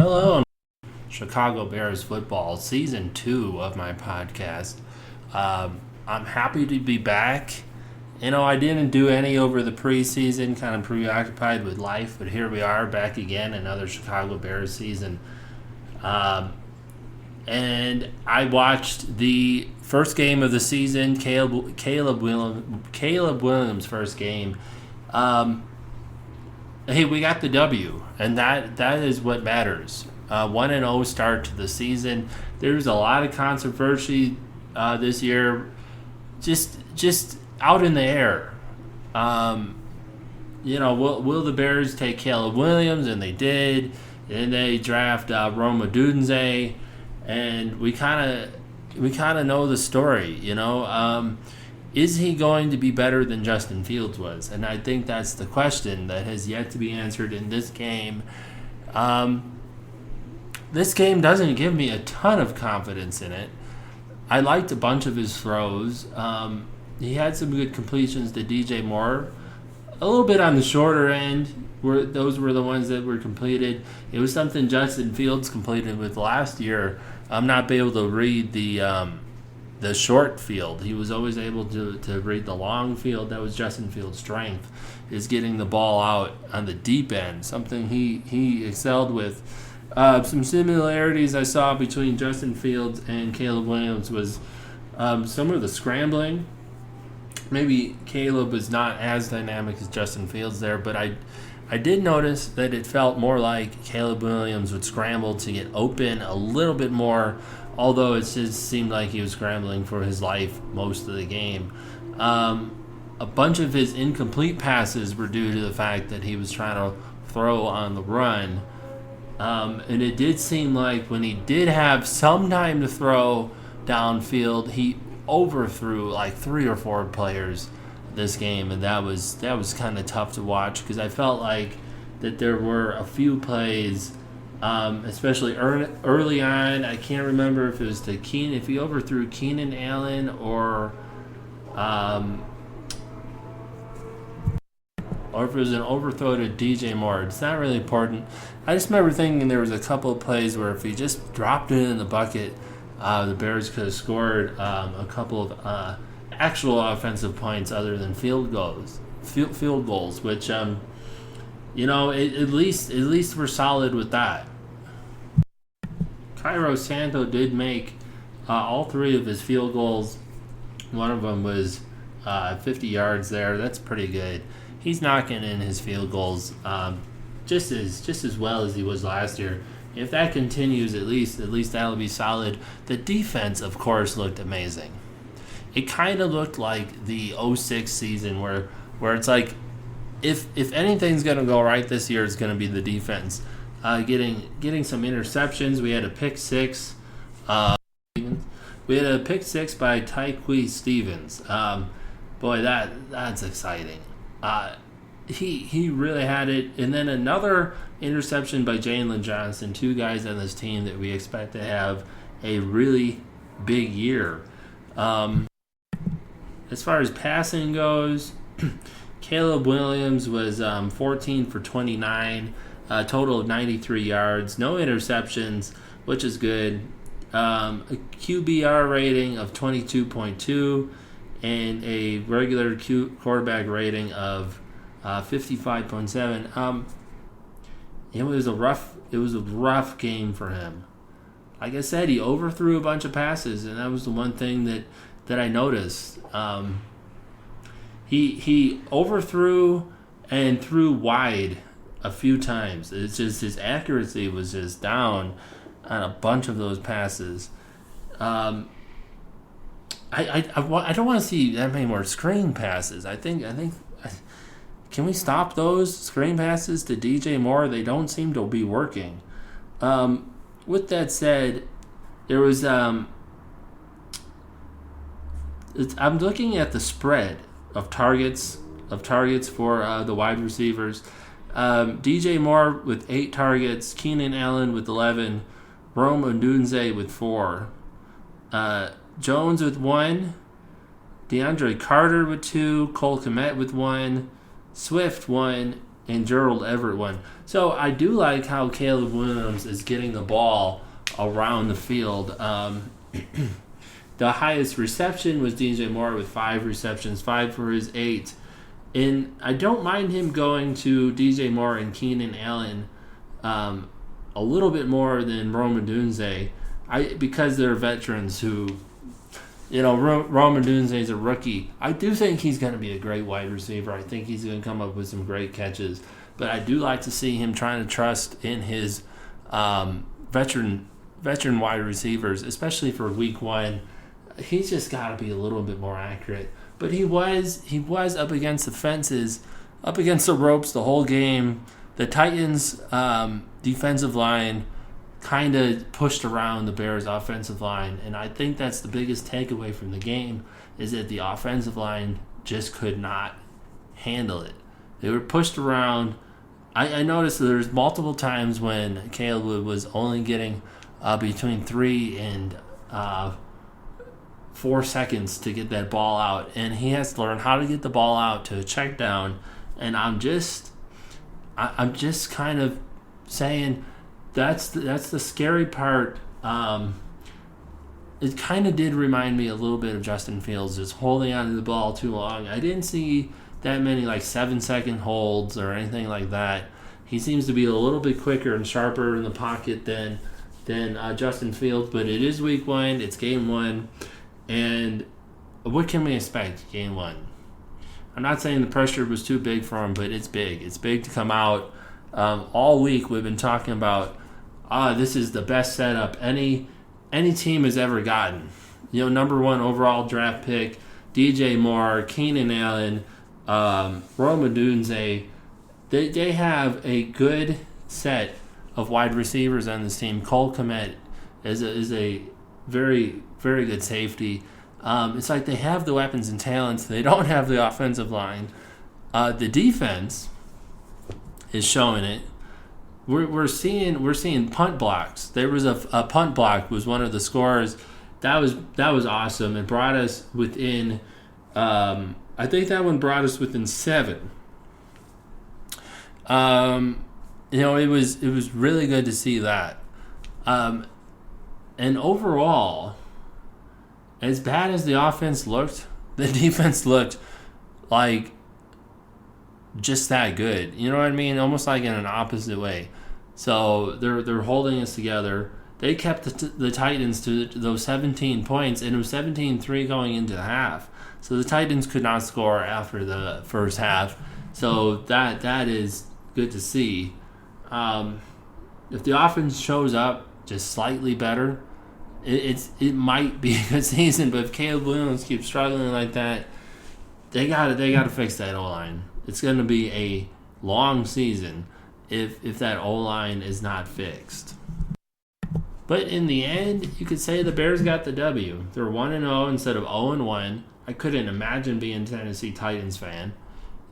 Hello, Chicago Bears football, season 2 of my podcast. I'm happy to be back. I didn't do any over the preseason, kind of preoccupied with life, but here we are back again, another Chicago Bears season. And I watched the first game of the season, Caleb Williams' first game. Hey, we got the W, and that is what matters. 1-0 start to the season. There's a lot of controversy this year, just out in the air. Will the Bears take Caleb Williams? And they did. And they draft Rome Odunze, and we kind of know the story. Is he going to be better than Justin Fields was? And I think that's the question that has yet to be answered in this game. This game doesn't give me a ton of confidence in it. I liked a bunch of his throws. He had some good completions to DJ Moore. A little bit on the shorter end. Those were the ones that were completed. It was something Justin Fields completed with last year. I'm not able to read the short field. He was always able to read the long field. That was Justin Fields' strength, is getting the ball out on the deep end, something he excelled with. Some similarities I saw between Justin Fields and Caleb Williams was some of the scrambling. Maybe Caleb was not as dynamic as Justin Fields there, but I did notice that it felt more like Caleb Williams would scramble to get open a little bit more, although it just seemed like he was scrambling for his life most of the game. A bunch of his incomplete passes were due to the fact that he was trying to throw on the run. And it did seem like when he did have some time to throw downfield, he overthrew like 3 or 4 players this game, and that was kind of tough to watch because I felt like that there were a few plays, especially early on. I can't remember if it was to Keenan, if he overthrew Keenan Allen or if it was an overthrow to DJ Moore. It's not really important. I just remember thinking there was a couple of plays where if he just dropped it in the bucket, the Bears could have scored a couple of actual offensive points other than field goals, which at least we're solid with that. Cairo Santo did make all 3 of his field goals. One of them was 50 yards there. That's pretty good. He's knocking in his field goals just as well as he was last year. If that continues, at least that'll be solid. The defense, of course, looked amazing. It kind of looked like the 06 season where it's like if anything's going to go right this year, it's going to be the defense. Getting some interceptions. We had a pick 6. We had a pick 6 by Tyquee Stevens. Boy, that's exciting. He really had it. And then another interception by Jalen Johnson, 2 guys on this team that we expect to have a really big year. As far as passing goes, Caleb Williams was 14 for 29, a total of 93 yards, no interceptions, which is good. A QBR rating of 22.2 and a regular quarterback rating of 55.7. It was a rough game for him. Like I said, he overthrew a bunch of passes, and that was the one thing that I noticed. He overthrew and threw wide a few times. It's just his accuracy was just down on a bunch of those passes. I don't want to see that many more screen passes. I think can we stop those screen passes to DJ Moore? They don't seem to be working. With that said, there was I'm looking at the spread of targets for the wide receivers. DJ Moore with 8 targets, Keenan Allen with 11, Rome Odunze with 4, Jones with 1, DeAndre Carter with 2, Cole Kmet with 1, Swift 1, and Gerald Everett one. So I do like how Caleb Williams is getting the ball around the field. The highest reception was DJ Moore with 5 receptions, 5 for his 8. And I don't mind him going to DJ Moore and Keenan Allen a little bit more than Rome Odunze, because they're veterans who, Rome Odunze is a rookie. I do think he's going to be a great wide receiver. I think he's going to come up with some great catches. But I do like to see him trying to trust in his veteran wide receivers, especially for week 1. He's just got to be a little bit more accurate. But he was up against the fences, up against the ropes the whole game. The Titans' defensive line kind of pushed around the Bears' offensive line, and I think that's the biggest takeaway from the game, is that the offensive line just could not handle it. They were pushed around. I noticed that there's multiple times when Caleb was only getting between 3 and 4 seconds to get that ball out, and he has to learn how to get the ball out to a check down. And I'm just kind of saying that's the scary part. It kind of did remind me a little bit of Justin Fields just holding onto the ball too long. I didn't see that many 7-second holds or anything like that. He seems to be a little bit quicker and sharper in the pocket than Justin Fields. But it is week 1. It's game 1. And what can we expect game 1? I'm not saying the pressure was too big for him, but it's big. It's big to come out. All week we've been talking about, this is the best setup any team has ever gotten. Number 1 overall draft pick, DJ Moore, Keenan Allen, Rome Odunze. They have a good set of wide receivers on this team. Cole Kmet is a very, very good safety. It's like they have the weapons and talents. They don't have the offensive line. The defense is showing it. We're seeing punt blocks. There was a punt block was one of the scores. That was awesome. It brought us within. I think that one brought us within 7. It was really good to see that. And overall, as bad as the offense looked, the defense looked like just that good. You know what I mean? Almost like in an opposite way. So they're holding us together. They kept the Titans to those 17 points, and it was 17-3 going into the half. So the Titans could not score after the first half. So that is good to see. If the offense shows up just slightly better, it might be a good season. But if Caleb Williams keeps struggling like that, they got to fix that O-line. It's going to be a long season if that O-line is not fixed. But in the end, you could say the Bears got the W. They're 1-0 instead of 0-1. I couldn't imagine being a Tennessee Titans fan.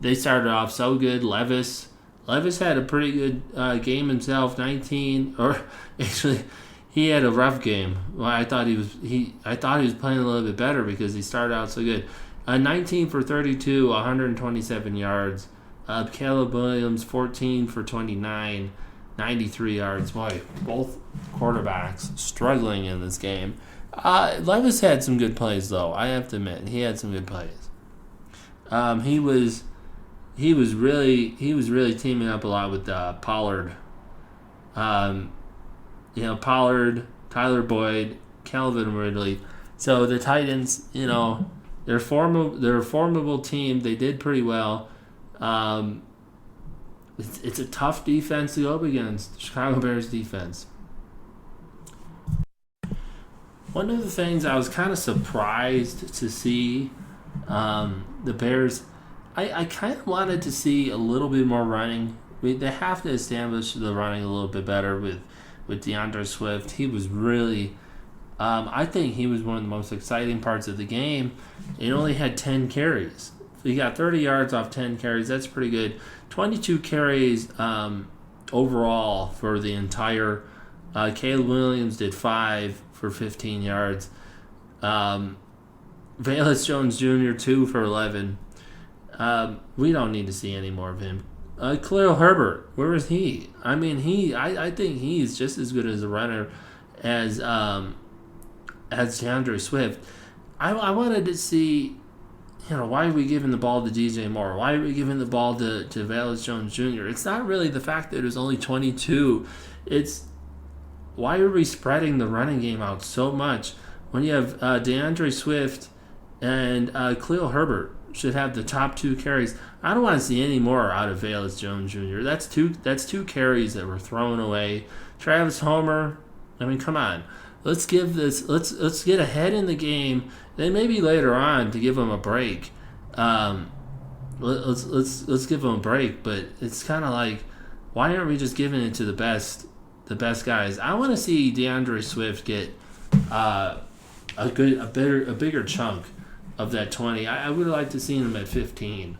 They started off so good. Levis had a pretty good game himself. 19, or actually, he had a rough game. Well, I thought he was playing a little bit better because he started out so good. 19 for 32, 127 yards. Caleb Williams, 14 for 29, 93 yards. Boy, both quarterbacks struggling in this game. Levis had some good plays, though. I have to admit, he had some good plays. He was really teaming up a lot with Pollard. Pollard, Tyler Boyd, Calvin Ridley. So the Titans, they're a formidable team. They did pretty well. It's a tough defense to go up against, the Chicago Bears defense. One of the things I was kind of surprised to see, the Bears, I kind of wanted to see a little bit more running. They have to establish the running a little bit better with DeAndre Swift. He was really, I think he was one of the most exciting parts of the game. He only had 10 carries. He got 30 yards off 10 carries. That's pretty good. 22 carries overall for the entire. Caleb Williams did 5 for 15 yards. Velus Jones Jr., 2 for 11. We don't need to see any more of him. Khalil Herbert, where is he? I mean, I think he's just as good as a runner as DeAndre Swift. I wanted to see, why are we giving the ball to DJ Moore? Why are we giving the ball to Velus Jones Jr.? It's not really the fact that it was only 22. It's why are we spreading the running game out so much when you have DeAndre Swift and Khalil Herbert should have the top two carries? I don't want to see any more out of Velus Jones Jr. That's two carries that were thrown away. Travis Homer, I mean, come on. Let's give this. Let's get ahead in the game. Then maybe later on to give them a break. Let's give them a break. But it's kind of like, why aren't we just giving it to the best guys? I want to see DeAndre Swift get a bigger chunk of that 20. I would like to see him at 15.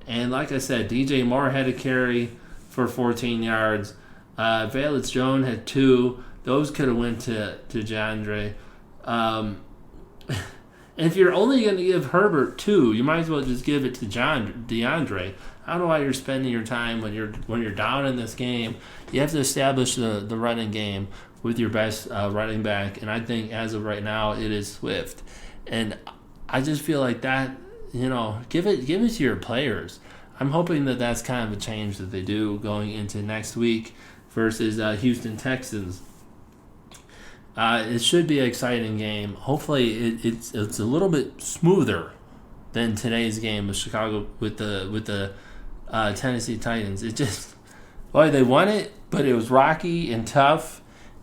And like I said, DJ Moore had a carry for 14 yards. Velus Jones had 2. Those could have went to DeAndre. And if you're only going to give Herbert 2, you might as well just give it to DeAndre. I don't know why you're spending your time when you're down in this game. You have to establish the running game with your best running back, and I think as of right now it is Swift. And I just feel like that, give it to your players. I'm hoping that that's kind of a change that they do going into next week versus Houston Texans. It should be an exciting game. Hopefully, it's a little bit smoother than today's game with Chicago with the Tennessee Titans. It just, boy, they won it, but it was rocky and tough,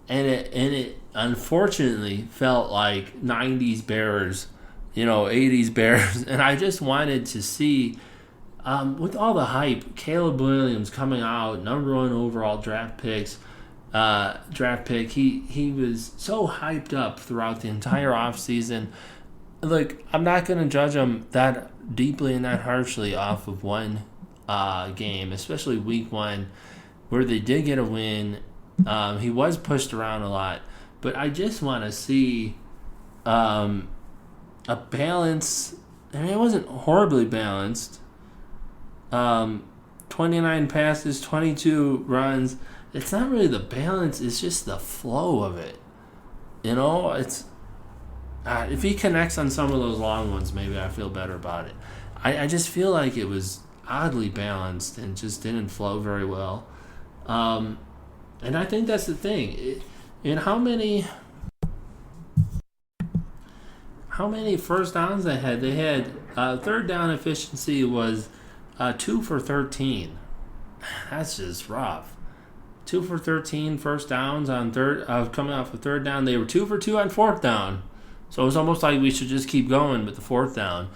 and it unfortunately felt like 90s Bears, 80s Bears, and I just wanted to see. With all the hype, Caleb Williams coming out, number 1 overall draft pick. He was so hyped up throughout the entire offseason. Look, I'm not going to judge him that deeply and that harshly off of one game, especially week 1, where they did get a win. He was pushed around a lot, but I just want to see a balance. I mean, it wasn't horribly balanced. 29 passes, 22 runs. It's not really the balance, it's just the flow of it. It's if he connects on some of those long ones, maybe I feel better about it. I just feel like it was oddly balanced and just didn't flow very well. And I think that's the thing. How many first downs they had? They had third down efficiency was 2 for 13. That's just rough. 2 for 13 first downs on coming off of third down. They were 2 for 2 on fourth down. So it was almost like we should just keep going with the fourth down.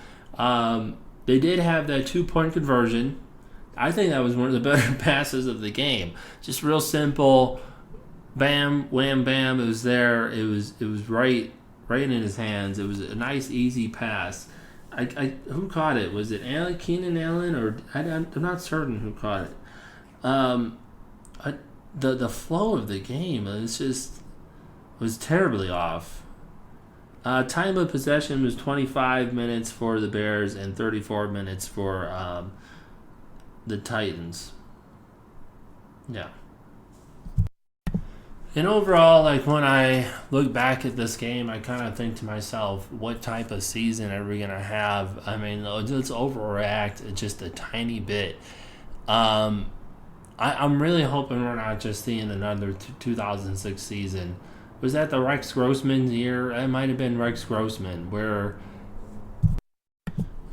They did have that 2-point conversion. I think that was one of the better passes of the game. Just real simple. Bam, wham, bam. It was there. It was right in his hands. It was a nice, easy pass. Who caught it? Was it Keenan Allen or I'm not certain who caught it. The flow of the game was terribly off. Time of possession was 25 minutes for the Bears and 34 minutes for the Titans. Yeah. And overall, like when I look back at this game, I kind of think to myself, what type of season are we going to have? I mean, let's overreact just a tiny bit. I'm really hoping we're not just seeing another 2006 season. Was that the Rex Grossman year? It might have been Rex Grossman where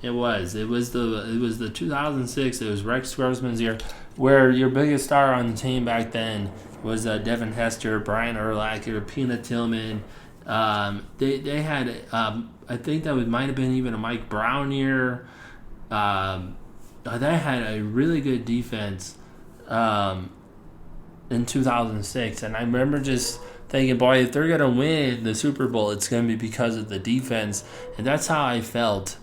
it was the 2006. It was Rex Grossman's year where your biggest star on the team back then was Devin Hester, Brian Urlacher, Peanut Tillman. They had I think that might have been even a Mike Brown year. They had a really good defense in 2006, and I remember just thinking, boy, if they're going to win the Super Bowl, it's going to be because of the defense. And that's how I felt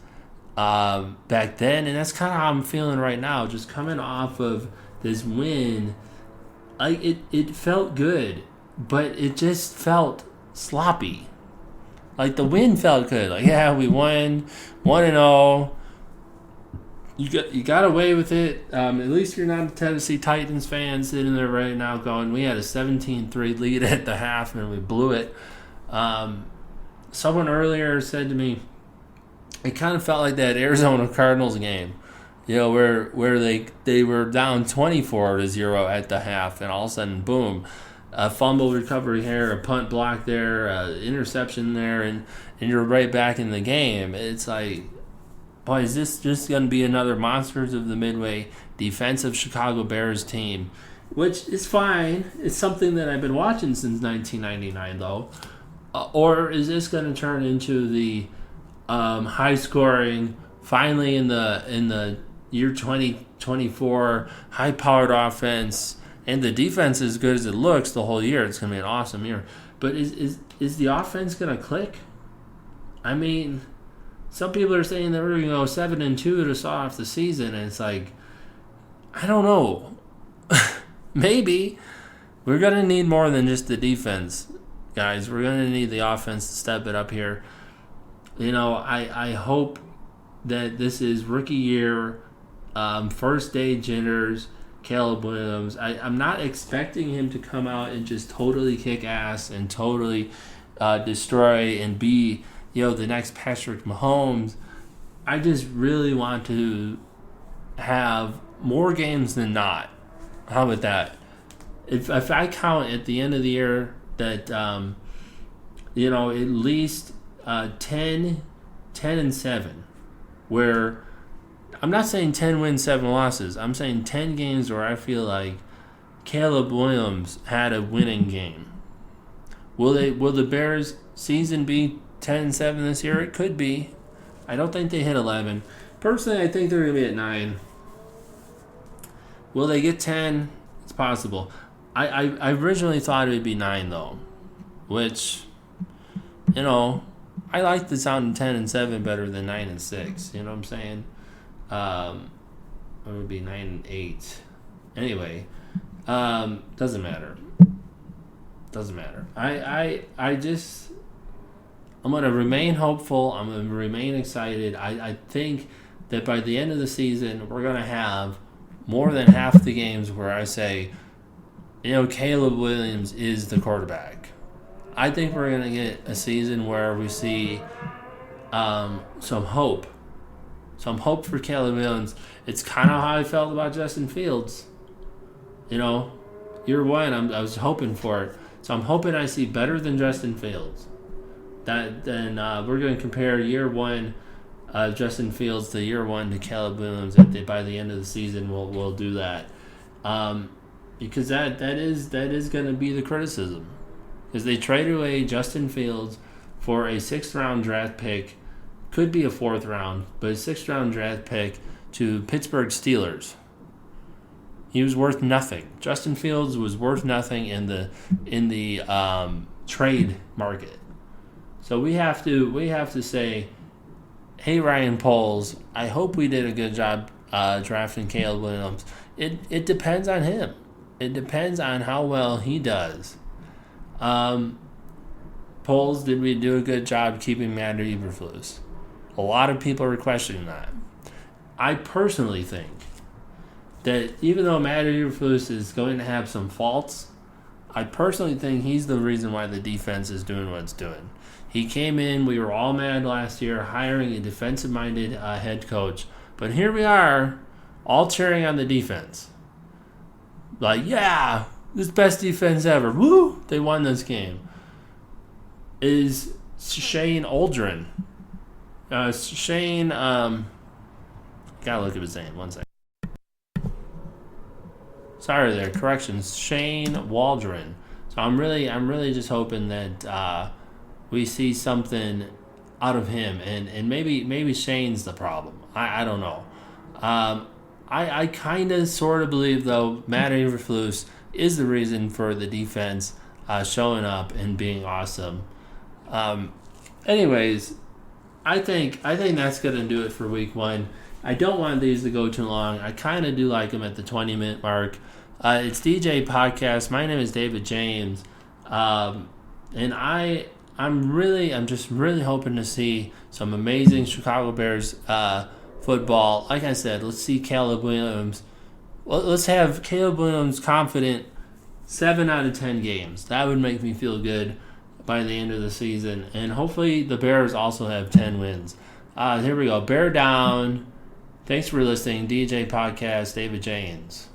back then, and that's kind of how I'm feeling right now, just coming off of this win. It felt good, but it just felt sloppy. Like the win felt good. Like, yeah, we won 1-0. you got away with it. At least you're not a Tennessee Titans fan sitting there right now going, we had a 17-3 lead at the half and we blew it. Someone earlier said to me, it kind of felt like that Arizona Cardinals game, where they were down 24-0 at the half, and all of a sudden, boom, a fumble recovery here, a punt block there, interception there, and you're right back in the game. It's like, boy, is this just going to be another Monsters of the Midway defensive Chicago Bears team, which is fine. It's something that I've been watching since 1999, though. Or is this going to turn into the high-scoring, finally in the year 2024, high-powered offense, and the defense as good as it looks the whole year? It's going to be an awesome year. But is the offense going to click? I mean, some people are saying that we're going to go 7-2 to start off the season, and it's like, I don't know. Maybe. We're going to need more than just the defense, guys. We're going to need the offense to step it up here. I hope that this is rookie year, first day jitters, Caleb Williams. I'm not expecting him to come out and just totally kick ass and totally destroy and be, the next Patrick Mahomes. I just really want to have more games than not. How about that? If I count at the end of the year that, at least 10-7, where I'm not saying 10 wins, 7 losses. I'm saying 10 games where I feel like Caleb Williams had a winning game. Will the Bears season be 10-7 this year? It could be. I don't think they hit 11. Personally, I think they're going to be at 9. Will they get 10? It's possible. I originally thought it would be 9, though, which, I like the sound of 10-7 better than 9-6. You know what I'm saying? It would be 9-8. Anyway, doesn't matter. I'm going to remain hopeful. I'm going to remain excited. I think that by the end of the season, we're going to have more than half the games where I say, Caleb Williams is the quarterback. I think we're going to get a season where we see some hope. Some hope for Caleb Williams. It's kind of how I felt about Justin Fields. Year one, I was hoping for it. So I'm hoping I see better than Justin Fields. Then we're going to compare year one Justin Fields to year one to Caleb Williams. By the end of the season, we'll do that. Because that is going to be the criticism. Because they traded away Justin Fields for a 6th-round draft pick, could be a 4th round, but a 6th-round draft pick to Pittsburgh Steelers. He was worth nothing. Justin Fields was worth nothing in the trade market. So we have to say, hey, Ryan Poles, I hope we did a good job drafting Caleb Williams. It depends on him. It depends on how well he does. Poles, did we do a good job keeping Matt Eberflus? A lot of people are questioning that. I personally think that even though Matt Eberflus is going to have some faults, I personally think he's the reason why the defense is doing what it's doing. He came in, we were all mad last year, hiring a defensive-minded head coach. But here we are, all cheering on the defense. Like, yeah, this best defense ever. Woo! They won this game. Is Shane Aldrin. Gotta look at his name. 1 second. Sorry there, corrections. Shane Waldron. So I'm really just hoping that we see something out of him, and maybe Shane's the problem. I don't know. I kind of sort of believe, though, Matt Eberflus is the reason for the defense showing up and being awesome. Anyways, I think that's going to do it for week 1. I don't want these to go too long. I kind of do like them at the 20-minute mark. It's Dee Jay Podcasts. My name is David James. And I'm just really hoping to see some amazing Chicago Bears football. Like I said, let's see Caleb Williams. Well, let's have Caleb Williams confident 7 out of 10 games. That would make me feel good by the end of the season. And hopefully the Bears also have 10 wins. Here we go. Bear down. Thanks for listening. Dee Jay Podcasts, David James.